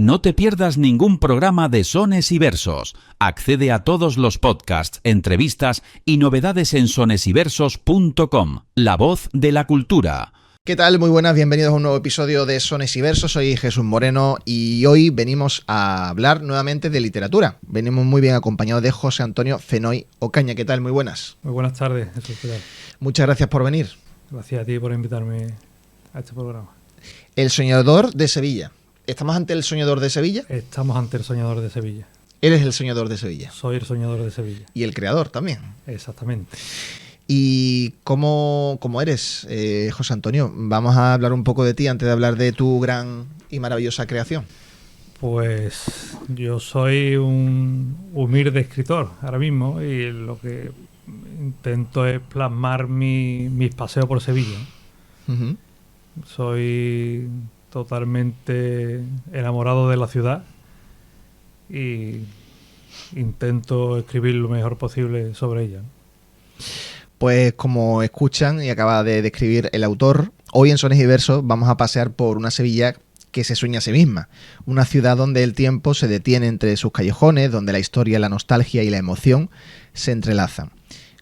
No te pierdas ningún programa de Sones y Versos. Accede a todos los podcasts, entrevistas y novedades en sonesyversos.com, la voz de la cultura. ¿Qué tal? Muy buenas, bienvenidos a un nuevo episodio de Sones y Versos. Soy Jesús Moreno y hoy venimos a hablar nuevamente de literatura. Venimos muy bien acompañados de José Antonio Fenoy Ocaña. ¿Qué tal? Muy buenas. Muy buenas tardes, Jesús. ¿Qué tal? Muchas gracias por venir. Gracias a ti por invitarme a este programa. El soñador de Sevilla. ¿Estamos ante el soñador de Sevilla? Estamos ante el soñador de Sevilla. Eres el soñador de Sevilla. Soy el soñador de Sevilla. Y el creador también. Exactamente. ¿Y cómo eres, José Antonio? Vamos a hablar un poco de ti antes de hablar de tu gran y maravillosa creación. Pues yo soy un humilde escritor ahora mismo y lo que intento es plasmar mis paseos por Sevilla. Uh-huh. Soy totalmente enamorado de la ciudad y intento escribir lo mejor posible sobre ella. Pues como escuchan y acaba de describir el autor, hoy en Sones y Versos vamos a pasear por una Sevilla que se sueña a sí misma. Una ciudad donde el tiempo se detiene entre sus callejones, donde la historia, la nostalgia y la emoción se entrelazan.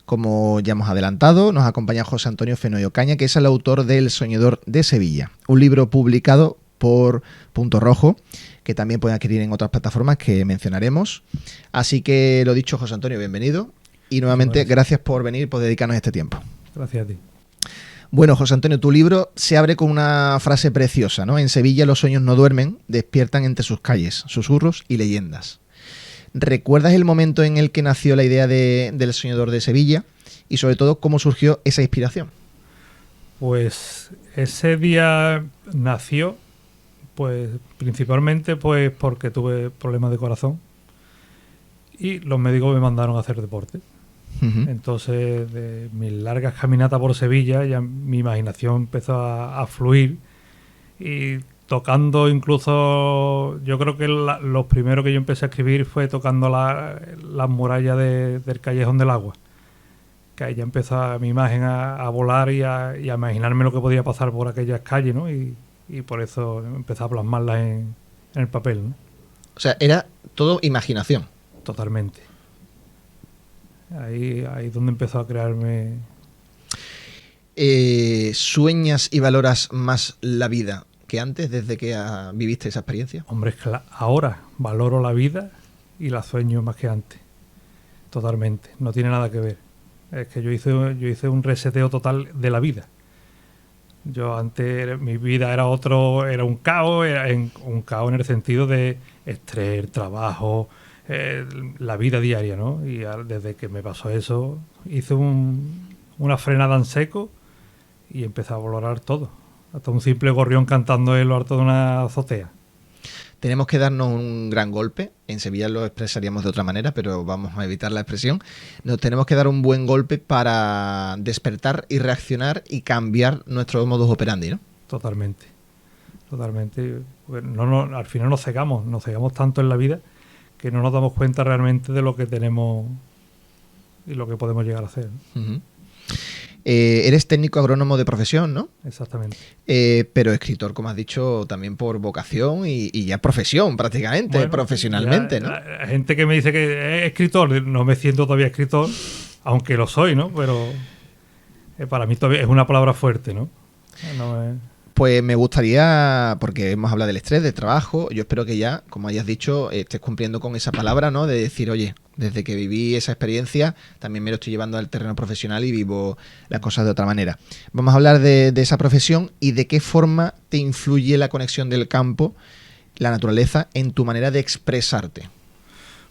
Como ya hemos adelantado, nos acompaña José Antonio Fenoy Ocaña, que es el autor de El soñador de Sevilla, un libro publicado por Punto Rojo, que también pueden adquirir en otras plataformas que mencionaremos. Así que lo dicho, José Antonio, bienvenido. Y nuevamente, gracias por venir y por dedicarnos este tiempo. Gracias a ti. Bueno, José Antonio, tu libro se abre con una frase preciosa, ¿no? En Sevilla los sueños no duermen, despiertan entre sus calles, susurros y leyendas. ¿Recuerdas el momento en el que nació la idea del soñador de Sevilla? Y sobre todo, ¿cómo surgió esa inspiración? Pues ese día nació, pues principalmente pues porque tuve problemas de corazón y los médicos me mandaron a hacer deporte. Uh-huh. Entonces, de mis largas caminatas por Sevilla, ya mi imaginación empezó a fluir y tocando incluso, yo creo que lo primero que yo empecé a escribir fue tocando las murallas del Callejón del Agua, que ahí ya empezó mi imagen a volar y a imaginarme lo que podía pasar por aquellas calles, ¿no? Y por eso empecé a plasmarlas en el papel, ¿no? O sea, era todo imaginación. Totalmente. Ahí es donde empezó a crearme. ¿Sueñas y valoras más la vida que antes, desde que viviste esa experiencia? Hombre, es que ahora valoro la vida y la sueño más que antes. Totalmente. No tiene nada que ver. Es que yo hice un reseteo total de la vida. Yo antes, mi vida era un caos, un caos en el sentido de estrés, trabajo, la vida diaria, ¿no? Y desde que me pasó eso, hice una frenada en seco y empecé a valorar todo. Hasta un simple gorrión cantando en lo alto de una azotea. Tenemos que darnos un gran golpe. En Sevilla lo expresaríamos de otra manera, pero vamos a evitar la expresión. Nos tenemos que dar un buen golpe para despertar y reaccionar y cambiar nuestro modus operandi, ¿no? Totalmente. Totalmente. No, al final nos cegamos tanto en la vida que no nos damos cuenta realmente de lo que tenemos y lo que podemos llegar a hacer. Uh-huh. Eres técnico agrónomo de profesión, ¿no? Exactamente. Pero escritor, como has dicho, también por vocación y ya profesión prácticamente, bueno, profesionalmente, ¿no? La gente que me dice que es escritor, no me siento todavía escritor, aunque lo soy, ¿no? Pero para mí todavía es una palabra fuerte, ¿no? Pues me gustaría, porque hemos hablado del estrés, del trabajo, yo espero que ya, como hayas dicho, estés cumpliendo con esa palabra, ¿no? De decir, oye, desde que viví esa experiencia, también me lo estoy llevando al terreno profesional y vivo las cosas de otra manera. Vamos a hablar de esa profesión y de qué forma te influye la conexión del campo, la naturaleza, en tu manera de expresarte.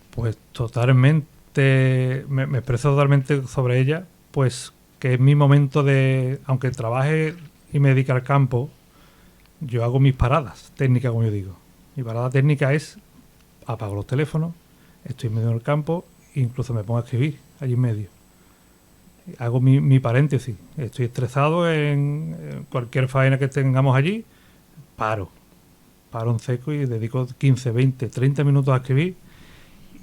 Pues totalmente, me expreso totalmente sobre ella, pues que es mi momento de, aunque trabaje y me dedique al campo, yo hago mis paradas técnicas, como yo digo. Mi parada técnica es apago los teléfonos, estoy en medio del campo, incluso me pongo a escribir allí en medio. Hago mi paréntesis. Estoy estresado en cualquier faena que tengamos allí, paro en seco y dedico 15, 20, 30 minutos a escribir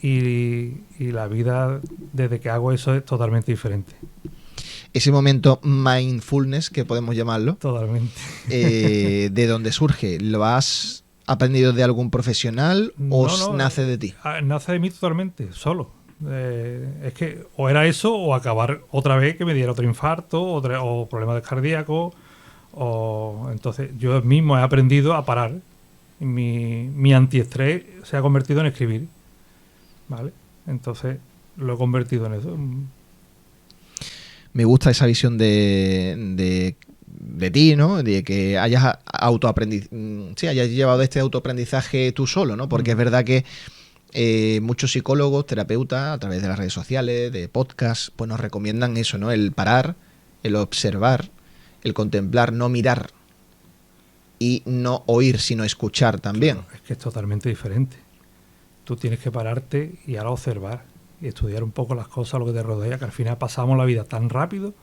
y la vida desde que hago eso es totalmente diferente. Ese momento mindfulness, que podemos llamarlo. Totalmente. ¿De dónde surge? ¿Lo has aprendido de algún profesional o nace de ti? Nace de mí totalmente, solo. Es que o era eso o acabar otra vez que me diera otro infarto o problemas cardíacos. Entonces yo mismo he aprendido a parar. Mi antiestrés se ha convertido en escribir, ¿vale? Entonces lo he convertido en eso. Me gusta esa visión de ti, ¿no? De que hayas hayas llevado este autoaprendizaje tú solo, ¿no? Porque es verdad que muchos psicólogos, terapeutas, a través de las redes sociales, de podcasts, pues nos recomiendan eso, ¿no? El parar, el observar, el contemplar, no mirar y no oír, sino escuchar también. Claro, es que es totalmente diferente. Tú tienes que pararte y ahora observar y estudiar un poco las cosas, lo que te rodea, que al final pasamos la vida tan rápido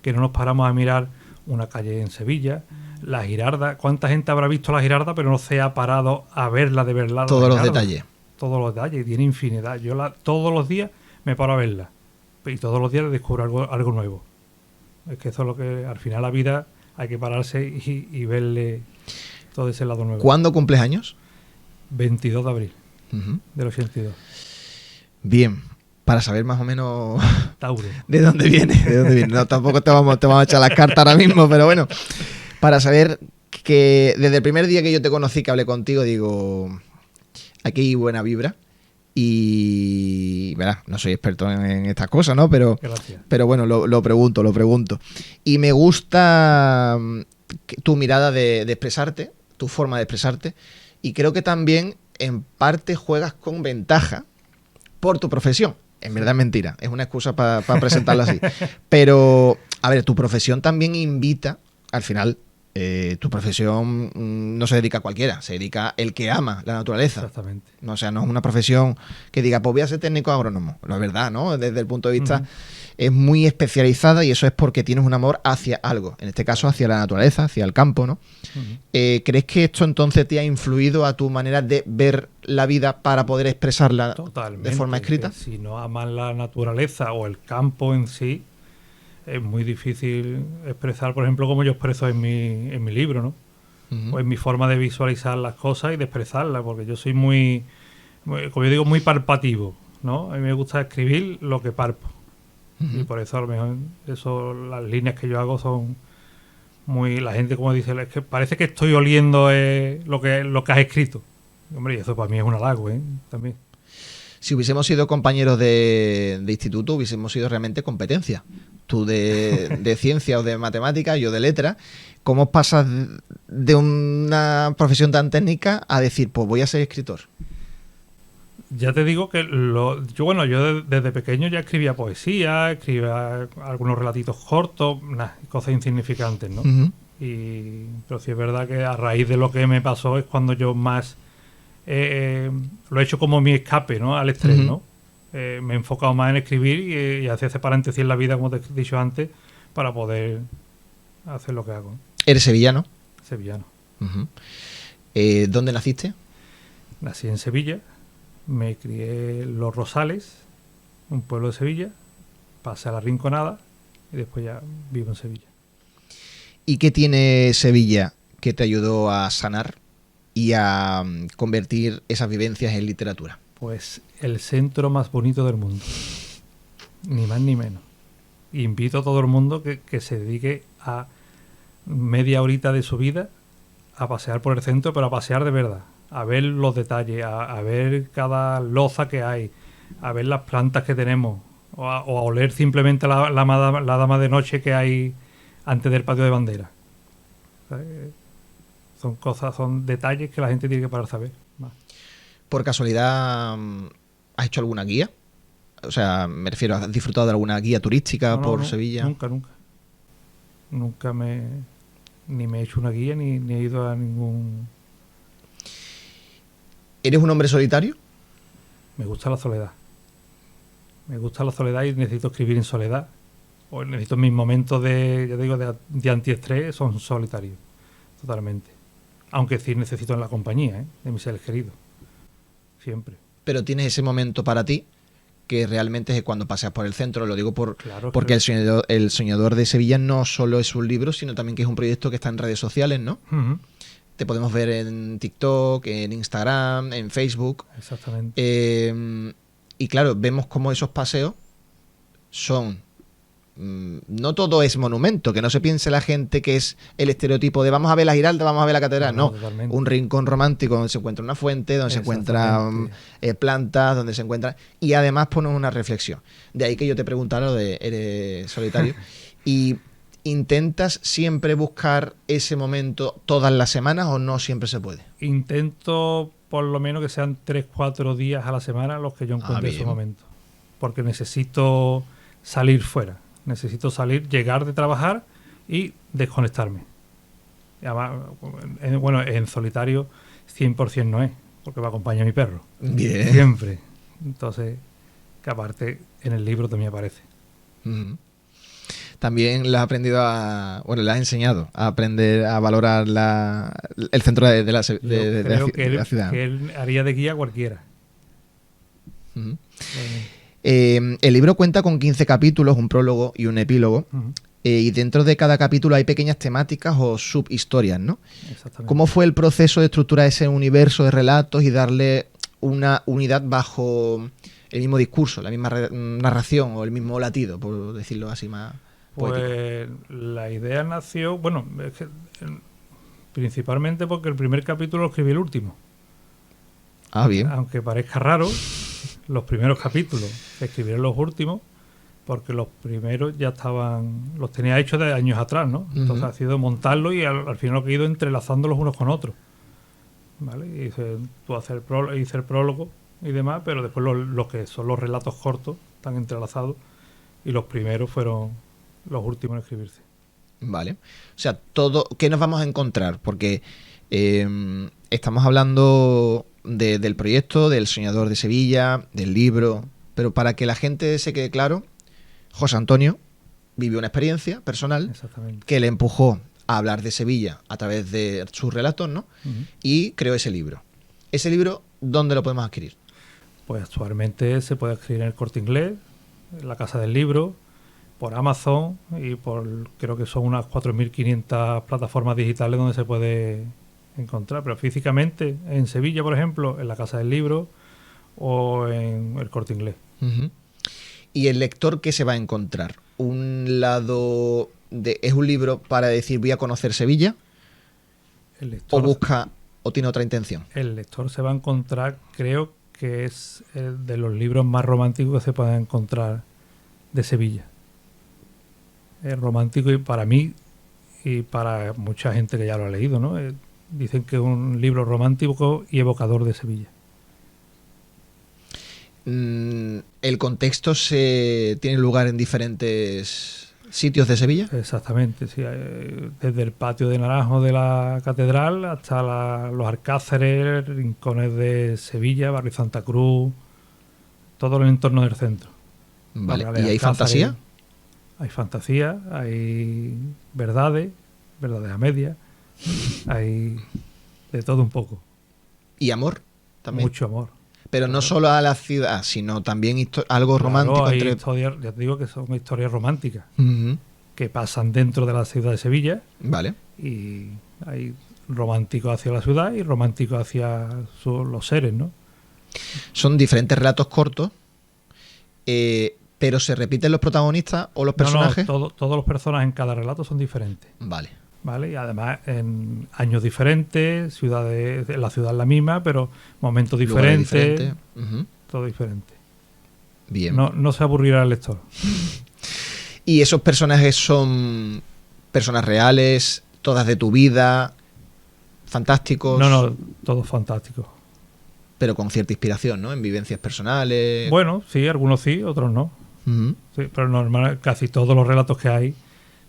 que no nos paramos a mirar una calle en Sevilla, la Girarda. ¿Cuánta gente habrá visto la Girarda pero no se ha parado a verla de verdad? Todos los detalles. Todos los detalles, y tiene infinidad. Yo todos los días me paro a verla y todos los días descubro algo nuevo. Es que eso es lo que al final la vida hay que pararse y verle todo ese lado nuevo. ¿Cuándo cumples años? 22 de abril del 82. Bien, para saber más o menos Tauro. de dónde viene. No, tampoco te vamos a echar las cartas ahora mismo, pero bueno, para saber que desde el primer día que yo te conocí, que hablé contigo, digo, aquí hay buena vibra. Y verás, no soy experto en estas cosas, ¿no? Pero bueno, lo pregunto. Y me gusta tu mirada de expresarte, tu forma de expresarte. Y creo que también en parte juegas con ventaja por tu profesión. En verdad es mentira, es una excusa para presentarla así. Pero, a ver, tu profesión también invita, al final, tu profesión no se dedica a cualquiera, se dedica el que ama la naturaleza. Exactamente. O sea, no es una profesión que diga, pues voy a ser técnico agrónomo. No es verdad, ¿no? Desde el punto de vista es muy especializada y eso es porque tienes un amor hacia algo. En este caso, hacia la naturaleza, hacia el campo, ¿no? ¿Crees que esto entonces te ha influido a tu manera de ver la vida para poder expresarla totalmente, de forma escrita? Si no amas la naturaleza o el campo en sí, es muy difícil expresar, por ejemplo, como yo expreso en mi libro, ¿no? O en mi forma de visualizar las cosas y de expresarlas, porque yo soy muy, como yo digo, muy palpativo, ¿no? A mí me gusta escribir lo que palpo. Y por eso a lo mejor las líneas que yo hago son muy... La gente como dice, es que parece que estoy oliendo lo que has escrito. Hombre, y eso para mí es un halago, también. Si hubiésemos sido compañeros de instituto, hubiésemos sido realmente competencia. Tú de ciencia o de matemática, yo de letra. ¿Cómo pasas de una profesión tan técnica a decir, pues voy a ser escritor? Ya te digo que yo desde pequeño ya escribía poesía, escribía algunos relatitos cortos, cosas insignificantes, ¿no? Pero sí es verdad que a raíz de lo que me pasó es cuando yo más lo he hecho como mi escape, ¿no? Al estrés, ¿no? Me he enfocado más en escribir y hacer ese paréntesis en la vida, como te he dicho antes, para poder hacer lo que hago. ¿Eres sevillano? Sevillano. ¿Dónde naciste? Nací en Sevilla, me crié en Los Rosales, un pueblo de Sevilla, pasé a La Rinconada y después ya vivo en Sevilla. ¿Y qué tiene Sevilla que te ayudó a sanar y a convertir esas vivencias en literatura? Pues el centro más bonito del mundo, ni más ni menos. Invito a todo el mundo que se dedique a media horita de su vida a pasear por el centro, pero a pasear de verdad, a ver los detalles, a ver cada loza que hay, a ver las plantas que tenemos, o a oler simplemente la dama de noche que hay antes del patio de bandera. Son detalles que la gente tiene que parar a ver. ¿Por casualidad has hecho alguna guía? O sea, me refiero, ¿has disfrutado de alguna guía turística por Sevilla? Nunca. Nunca ni me he hecho una guía ni he ido a ningún... ¿Eres un hombre solitario? Me gusta la soledad. Me gusta la soledad y necesito escribir en soledad. O necesito mis momentos de antiestrés son solitarios. Totalmente. Aunque sí necesito en la compañía, de mis seres queridos. Siempre. Pero tienes ese momento para ti, que realmente es cuando paseas por el centro. Lo digo porque El Soñador de Sevilla no solo es un libro, sino también que es un proyecto que está en redes sociales, ¿no? te podemos ver en TikTok, en Instagram, en Facebook. Exactamente. Y claro, vemos cómo esos paseos son... no todo es monumento, que no se piense la gente que es el estereotipo de vamos a ver la Giralda, vamos a ver la catedral. No, totalmente. un rincón romántico donde se encuentra una fuente, donde se encuentran plantas, donde se encuentra... Y además ponen una reflexión. De ahí que yo te preguntara lo de eres solitario. Y ¿intentas siempre buscar ese momento todas las semanas o no siempre se puede? Intento por lo menos que sean 3-4 días a la semana los que yo encuentre ese momento. Porque necesito salir fuera. Necesito salir, llegar de trabajar y desconectarme. Y además, bueno, en solitario 100% no es, porque me acompaña mi perro. Bien. Siempre. Entonces, que aparte en el libro también aparece. También le has aprendido le has enseñado a aprender a valorar el centro de la ciudad. Que él haría de guía a cualquiera. El libro cuenta con 15 capítulos, un prólogo y un epílogo. Y dentro de cada capítulo hay pequeñas temáticas o subhistorias, ¿no? Exactamente. ¿Cómo fue el proceso de estructurar ese universo de relatos y darle una unidad bajo el mismo discurso, la misma narración o el mismo latido, por decirlo así más poético? Pues la idea nació, bueno, es que, principalmente porque el primer capítulo lo escribí el último. Ah, bien. Aunque parezca raro, los primeros capítulos que escribieron los últimos, porque los primeros ya los tenía hechos de años atrás, ¿no? Entonces ha sido montarlo y al final lo que he ido entrelazándolos unos con otros, ¿vale? Y hice el prólogo y demás, pero después los que son los relatos cortos están entrelazados y los primeros fueron los últimos en escribirse. Vale. O sea, ¿qué nos vamos a encontrar? Porque estamos hablando del proyecto, del Soñador de Sevilla, del libro, pero para que la gente se quede claro, José Antonio vivió una experiencia personal que le empujó a hablar de Sevilla a través de sus relatos, ¿no? Y creó ese libro. ¿Ese libro dónde lo podemos adquirir? Pues actualmente se puede adquirir en el Corte Inglés, en la Casa del Libro, por Amazon y creo que son unas 4.500 plataformas digitales donde se puede encontrar, pero físicamente en Sevilla, por ejemplo, en la Casa del Libro o en el Corte Inglés. ¿Y el lector qué se va a encontrar? ¿Un lado es un libro para decir voy a conocer Sevilla? El lector, ¿O tiene otra intención? El lector se va a encontrar, creo que es el de los libros más románticos que se pueden encontrar de Sevilla. Es romántico y para mí y para mucha gente que ya lo ha leído, ¿no? Dicen que es un libro romántico y evocador de Sevilla. ¿El contexto tiene lugar en diferentes sitios de Sevilla? Exactamente, sí. Desde el patio de Naranjo de la catedral hasta los Alcázares, rincones de Sevilla, barrio Santa Cruz, todo el entorno del centro. Vale. ¿Y hay fantasía? Hay fantasía, hay verdades a medias, hay de todo un poco. ¿Y amor? También. Mucho amor. Pero no solo a la ciudad, sino también algo romántico. Hay historias, ya te digo que son historias románticas que pasan dentro de la ciudad de Sevilla. Vale. Y hay romántico hacia la ciudad y romántico hacia los seres, ¿no? Son diferentes relatos cortos, pero ¿se repiten los protagonistas o los personajes? No, todos los personajes en cada relato son diferentes. Vale. Y además en años diferentes, la ciudad es la misma, pero momentos diferentes, todo diferente. Bien. No se aburrirá el lector. ¿Y esos personajes son personas reales, todas de tu vida, fantásticos? No, todos fantásticos. Pero con cierta inspiración, ¿no? En vivencias personales. Bueno, sí, algunos sí, otros no. Sí, pero normal, casi todos los relatos que hay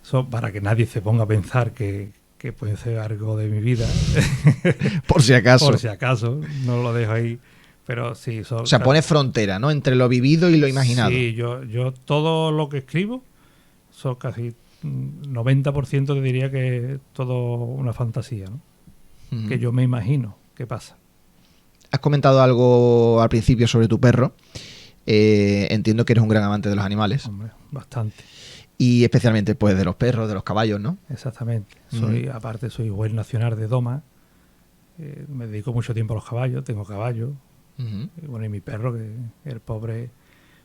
son para que nadie se ponga a pensar que puede ser algo de mi vida. Por si acaso. Por si acaso, no lo dejo ahí. Pero sí, o sea, pone frontera, ¿no? Entre lo vivido y lo imaginado. Sí, yo todo lo que escribo son casi 90% te diría que es todo una fantasía, ¿no? Que yo me imagino qué pasa. Has comentado algo al principio sobre tu perro. Entiendo que eres un gran amante de los animales. Hombre, bastante. Y especialmente pues de los perros, de los caballos, ¿no? Exactamente. Aparte soy juez nacional de doma Me dedico mucho tiempo a los caballos, tengo caballos. Ujú. Y bueno, y mi perro, que el pobre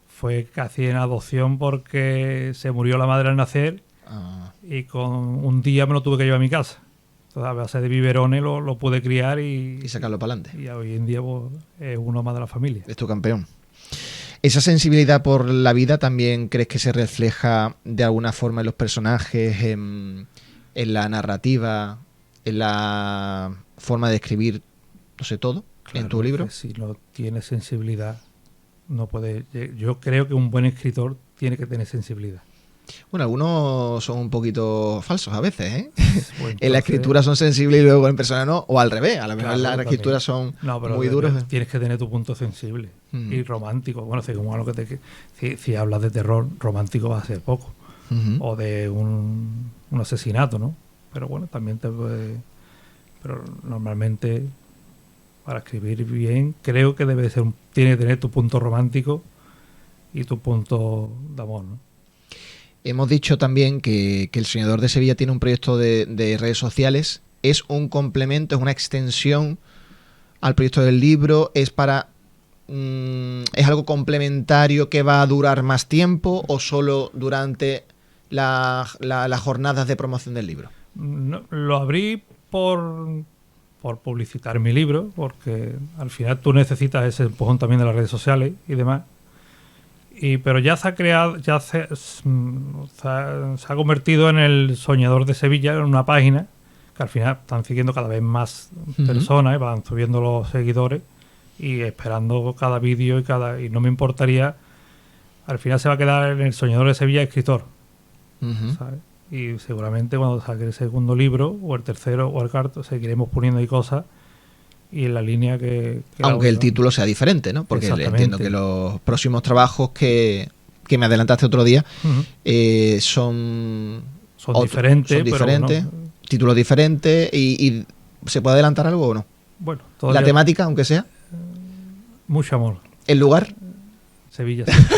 fue casi en adopción porque se murió la madre al nacer Ah, y con un día me lo tuve que llevar a mi casa. Entonces, a base de biberones lo pude criar y sacarlo para adelante. y hoy en día pues, es uno más de la familia. Es tu campeón. ¿Esa sensibilidad por la vida también crees que se refleja de alguna forma en los personajes, en la narrativa, en la forma de escribir, no sé, todo, en tu Claro, libro? que si no tiene sensibilidad, no puede. Yo creo que un buen escritor tiene que tener sensibilidad. Bueno, algunos son un poquito falsos a veces, ¿eh? Pues, En la entonces, escritura son sensibles y luego en persona no, o al revés, a lo mejor claro, en la también. escritura son No, pero muy duros. tienes que tener tu punto sensible Mm. y romántico. Bueno, según algo si hablas de terror, romántico va a ser poco. Ujú. O de un asesinato, ¿no? Pero bueno, también te puede. Pero normalmente, para escribir bien, creo que tiene que tener tu punto romántico y tu punto de amor, ¿no? Hemos dicho también que El Soñador de Sevilla tiene un proyecto de redes sociales. ¿Es un complemento, es una extensión al proyecto del libro? ¿Es para es algo complementario que va a durar más tiempo o solo durante las jornadas de promoción del libro? No, lo abrí por publicitar mi libro, porque al final tú necesitas ese empujón también de las redes sociales y demás. Pero ya se ha creado, se ha convertido en El Soñador de Sevilla, en una página que al final están siguiendo cada vez más personas, van subiendo los seguidores y esperando cada vídeo y no me importaría, al final se va a quedar en El Soñador de Sevilla escritor, Ujú. ¿sabes? Y seguramente cuando saque el segundo libro o el tercero o el cuarto seguiremos poniendo ahí cosas y en la línea que Aunque el ¿no? título sea diferente, ¿no? Porque Exactamente. entiendo que los próximos trabajos que me adelantaste otro día Ujú. son Son diferentes, son diferentes, pero bueno, títulos diferentes y ¿se puede adelantar algo o no? bueno, La todavía temática, aunque sea, mucho amor. el lugar. Sevilla, siempre,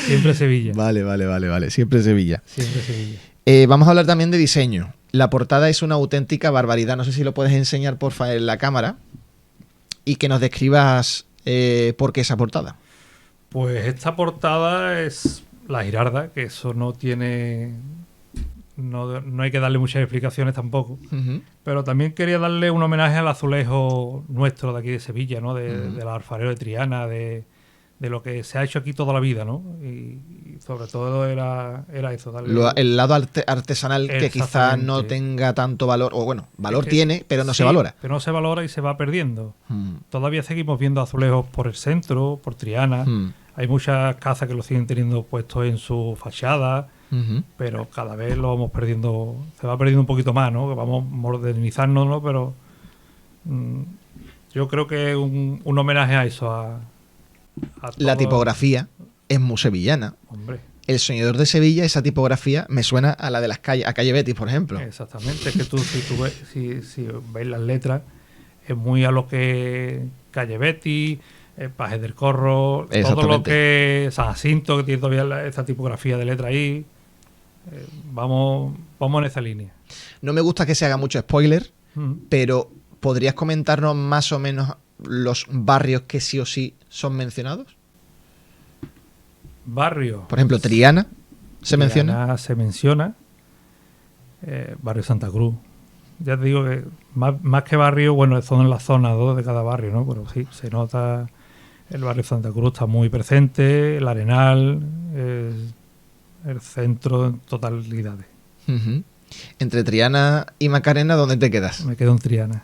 siempre Sevilla. Vale, siempre Sevilla. Siempre Sevilla. Vamos a hablar también de diseño. La portada es una auténtica barbaridad. No sé si lo puedes enseñar, porfa, en la cámara y que nos describas por qué esa portada. Pues esta portada es la Girarda, que eso no tiene... No hay que darle muchas explicaciones tampoco. Ujú. Pero también quería darle un homenaje al azulejo nuestro de aquí de Sevilla, ¿no? De la alfarero de Triana, de lo que se ha hecho aquí toda la vida, ¿no? Y sobre todo era eso, darle... El lado artesanal que quizá no Exactamente. tenga tanto valor, o bueno, valor Es que tiene, pero no se sí, valora. Pero no se valora y se va perdiendo. Mm. Todavía seguimos viendo azulejos por el centro, por Triana. Mm. Hay muchas casas que lo siguen teniendo puestos en su fachada, Ujú. pero cada vez lo vamos perdiendo, se va perdiendo un poquito más, ¿no? Que vamos modernizarnos, ¿no? Pero yo creo que un homenaje a eso, a La todo- tipografía es muy sevillana. Hombre, El Soñador de Sevilla, esa tipografía me suena a la de las calles, a Calle Betis, por ejemplo. exactamente. Es que tú, si veis las letras, es muy a lo que Calle Betty, Pajes del Corro, todo lo Exactamente. que San Jacinto, que tiene todavía esta tipografía de letra ahí. Vamos en esa línea. No me gusta que se haga mucho spoiler, Mm. pero ¿podrías comentarnos más o menos los barrios que sí o sí son mencionados? Barrio. Por ejemplo, Triana se menciona. Triana se menciona. Barrio Santa Cruz. Ya te digo que más que barrio, bueno, son las zonas de cada barrio, ¿no? Pero sí, se nota. El barrio Santa Cruz está muy presente, el Arenal, el centro en totalidades. Ujú. Entre Triana y Macarena, ¿dónde te quedas? Me quedo en Triana.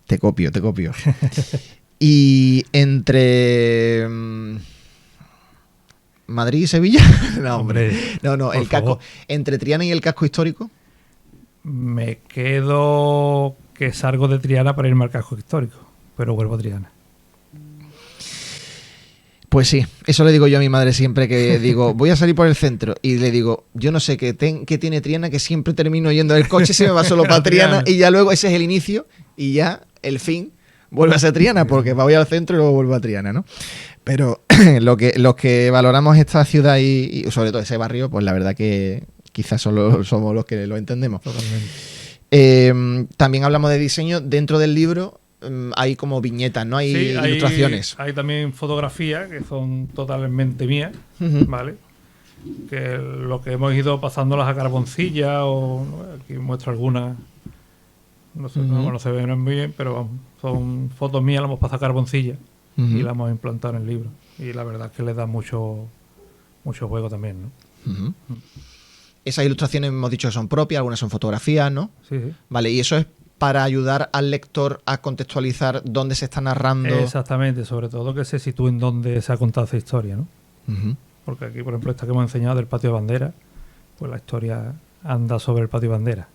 Te copio. Y entre Madrid y Sevilla. No, hombre. No, por el casco. favor. Entre Triana y el casco histórico. Me quedo que salgo de Triana para irme al casco histórico, pero vuelvo a Triana. Pues sí, eso le digo yo a mi madre siempre que digo, voy a salir por el centro y le digo, yo no sé qué tiene Triana, que siempre termino yendo el coche, se me va solo para Triana y ya luego ese es el inicio y ya el fin vuelve a ser Triana porque voy al centro y luego vuelvo a Triana, ¿no? Pero los que valoramos esta ciudad y sobre todo ese barrio, pues la verdad que quizás solo somos los que lo entendemos. Totalmente. También hablamos de diseño. Dentro del libro hay como viñetas, ¿no? Hay Sí, ilustraciones. hay también fotografías que son totalmente mías, Ujú. ¿vale? Que lo que hemos ido pasándolas a carboncilla o ¿no? Aquí muestro algunas. No sé, no se ven muy bien, pero vamos, son fotos mías, las hemos pasado a carboncilla y las hemos implantado en el libro. Y la verdad es que le da mucho juego también, ¿no? Ujú. Esas ilustraciones hemos dicho que son propias, algunas son fotografías, ¿no? Sí, sí. Vale, y eso es para ayudar al lector a contextualizar dónde se está narrando. Exactamente, sobre todo que se sitúen donde se ha contado esa historia, ¿no? Ujú. Porque aquí, por ejemplo, esta que hemos enseñado del patio de bandera, pues la historia anda sobre el patio de bandera.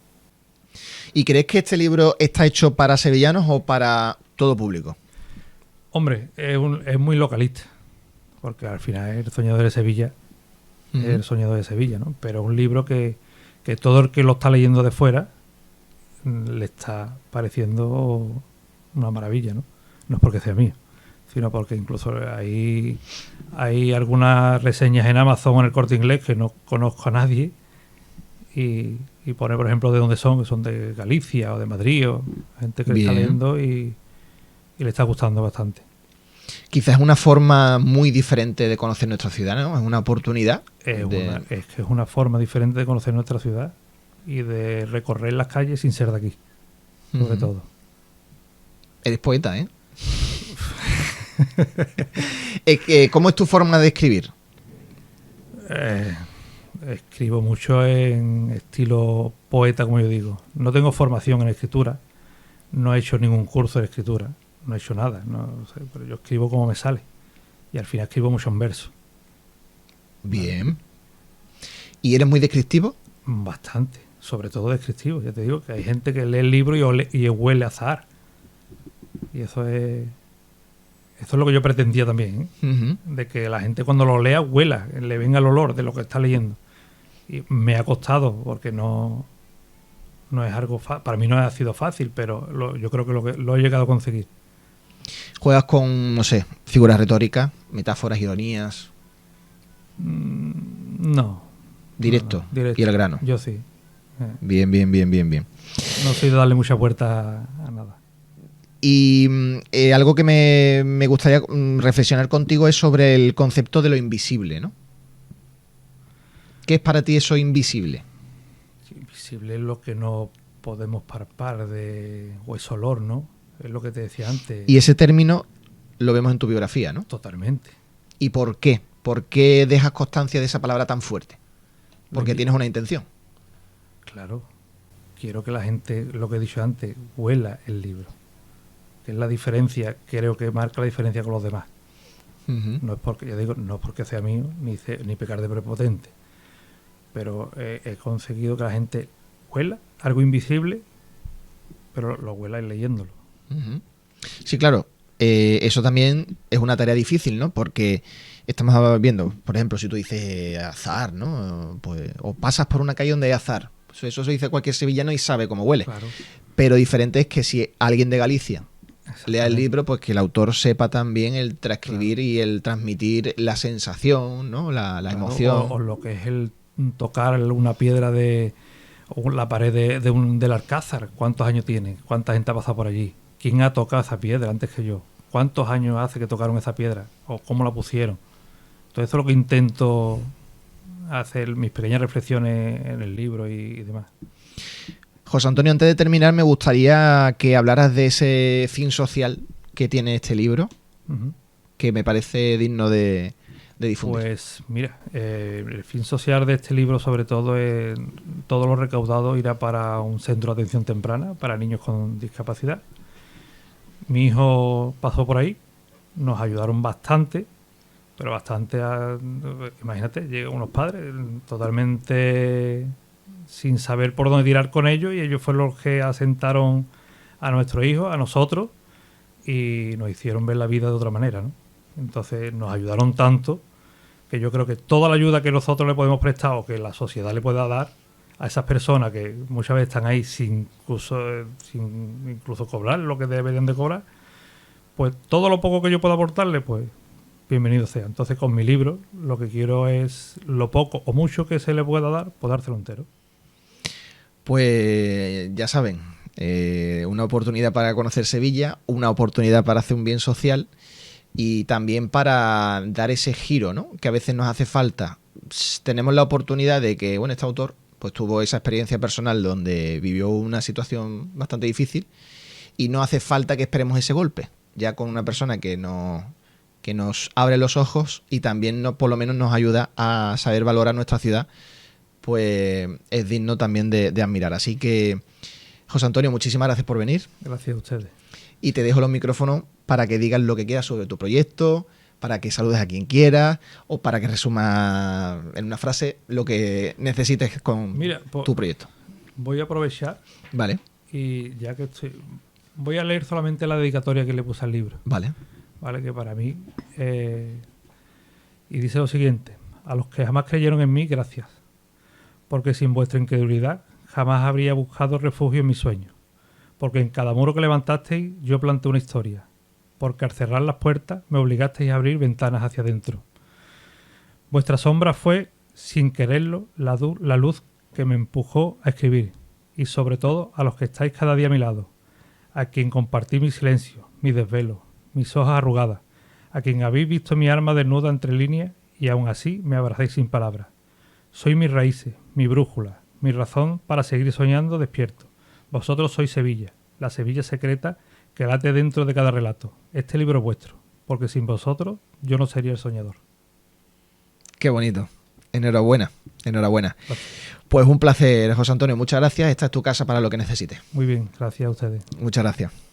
¿Y crees que este libro está hecho para sevillanos o para todo público? Hombre, es muy localista, porque al final el soñador de Sevilla es el soñador de Sevilla, ¿no? Pero es un libro que todo el que lo está leyendo de fuera le está pareciendo una maravilla, ¿no? No es porque sea mío, sino porque incluso hay algunas reseñas en Amazon o en el Corte Inglés que no conozco a nadie y pone, por ejemplo, de dónde son, que son de Galicia o de Madrid, o gente que le está Bien. leyendo y le está gustando bastante. Quizás es una forma muy diferente de conocer nuestra ciudad, ¿no? Es una oportunidad. Es que es una forma diferente de conocer nuestra ciudad y de recorrer las calles sin ser de aquí, sobre todo. Eres poeta, ¿eh? ¿Cómo es tu forma de escribir? Escribo mucho en estilo poeta, como yo digo. No tengo formación en escritura, no he hecho ningún curso de escritura, no he hecho nada, no sé, pero yo escribo como me sale y al final escribo mucho en verso. Bien. ¿Y eres muy descriptivo? Bastante, sobre todo descriptivo. Ya te digo que hay gente que lee el libro y huele a azahar. Y eso es lo que yo pretendía también, ¿eh? Ujú. De que la gente cuando lo lea huela, le venga el olor de lo que está leyendo. Y me ha costado, porque no es algo para mí no ha sido fácil, pero yo creo que lo he llegado a conseguir. ¿Juegas con, no sé, figuras retóricas, metáforas, ironías? No. Directo, No, directo. y al grano. Yo sí. Bien. No soy de darle mucha vuelta a nada. Y algo que me gustaría reflexionar contigo es sobre el concepto de lo invisible, ¿no? ¿Qué es para ti eso invisible? Invisible es lo que no podemos palpar o es olor, ¿no? Es lo que te decía antes. Y ese término lo vemos en tu biografía, ¿no? Totalmente. ¿Y por qué? ¿Por qué dejas constancia de esa palabra tan fuerte? Porque tienes una intención. Claro. Quiero que la gente, lo que he dicho antes, huela el libro. Que es la diferencia, creo que marca la diferencia con los demás. No es porque, ya digo, no es porque sea mío, ni pecar de prepotente. Pero he conseguido que la gente huela algo invisible, pero lo huela leyéndolo. Sí, claro. Eso también es una tarea difícil, ¿no? Porque estamos viendo, por ejemplo, si tú dices azar, ¿no? Pues, o pasas por una calle donde hay azar. Pues eso se dice cualquier sevillano y sabe cómo huele. Claro. Pero diferente es que si alguien de Galicia lea el libro, pues que el autor sepa también el transcribir y el transmitir la sensación, ¿no? La emoción. O lo que es el tocar una piedra o la pared del Alcázar. ¿Cuántos años tiene? ¿Cuánta gente ha pasado por allí? ¿Quién ha tocado esa piedra antes que yo? ¿Cuántos años hace que tocaron esa piedra? ¿O cómo la pusieron? Entonces eso es lo que intento hacer, mis pequeñas reflexiones en el libro y demás. José Antonio, antes de terminar, me gustaría que hablaras de ese fin social que tiene este libro, que me parece digno de difundir. Pues mira, el fin social de este libro, sobre todo, es todo lo recaudado irá para un centro de atención temprana para niños con discapacidad. Mi hijo pasó por ahí, nos ayudaron bastante, pero bastante. Imagínate, llegan unos padres totalmente sin saber por dónde tirar con ellos, y ellos fueron los que asentaron a nuestro hijo, a nosotros, y nos hicieron ver la vida de otra manera, ¿no? Entonces nos ayudaron tanto que yo creo que toda la ayuda que nosotros le podemos prestar o que la sociedad le pueda dar a esas personas que muchas veces están ahí sin incluso cobrar lo que deberían de cobrar, pues todo lo poco que yo pueda aportarle, pues bienvenido sea. Entonces con mi libro lo que quiero es lo poco o mucho que se le pueda dar, pues dárselo entero. Pues ya saben, una oportunidad para conocer Sevilla, una oportunidad para hacer un bien social y también para dar ese giro, ¿no?, que a veces nos hace falta. Tenemos la oportunidad de que, bueno, este autor pues tuvo esa experiencia personal donde vivió una situación bastante difícil y no hace falta que esperemos ese golpe. Ya con una persona que nos abre los ojos y también por lo menos nos ayuda a saber valorar nuestra ciudad, pues es digno también de admirar. Así que, José Antonio, muchísimas gracias por venir. Gracias a ustedes. Y te dejo los micrófonos para que digas lo que quieras sobre tu proyecto, para que saludes a quien quieras o para que resumas en una frase lo que necesites con tu proyecto. Voy a aprovechar. Vale. Y ya que voy a leer solamente la dedicatoria que le puse al libro. Vale. Vale, que para mí... y dice lo siguiente: a los que jamás creyeron en mí, gracias. Porque sin vuestra incredulidad jamás habría buscado refugio en mis sueños. Porque en cada muro que levantasteis yo planté una historia. Porque al cerrar las puertas me obligasteis a abrir ventanas hacia adentro. Vuestra sombra fue, sin quererlo, la luz que me empujó a escribir. Y sobre todo a los que estáis cada día a mi lado. A quien compartí mi silencio, mi desvelo, mis hojas arrugadas. A quien habéis visto mi alma desnuda entre líneas y aún así me abrazáis sin palabras. Sois mis raíces, mi brújula, mi razón para seguir soñando despierto. Vosotros sois Sevilla, la Sevilla secreta que late dentro de cada relato. Este libro es vuestro, porque sin vosotros yo no sería el soñador. Qué bonito. Enhorabuena, enhorabuena. Gracias. Pues un placer, José Antonio. Muchas gracias. Esta es tu casa para lo que necesites. Muy bien, gracias a ustedes. Muchas gracias.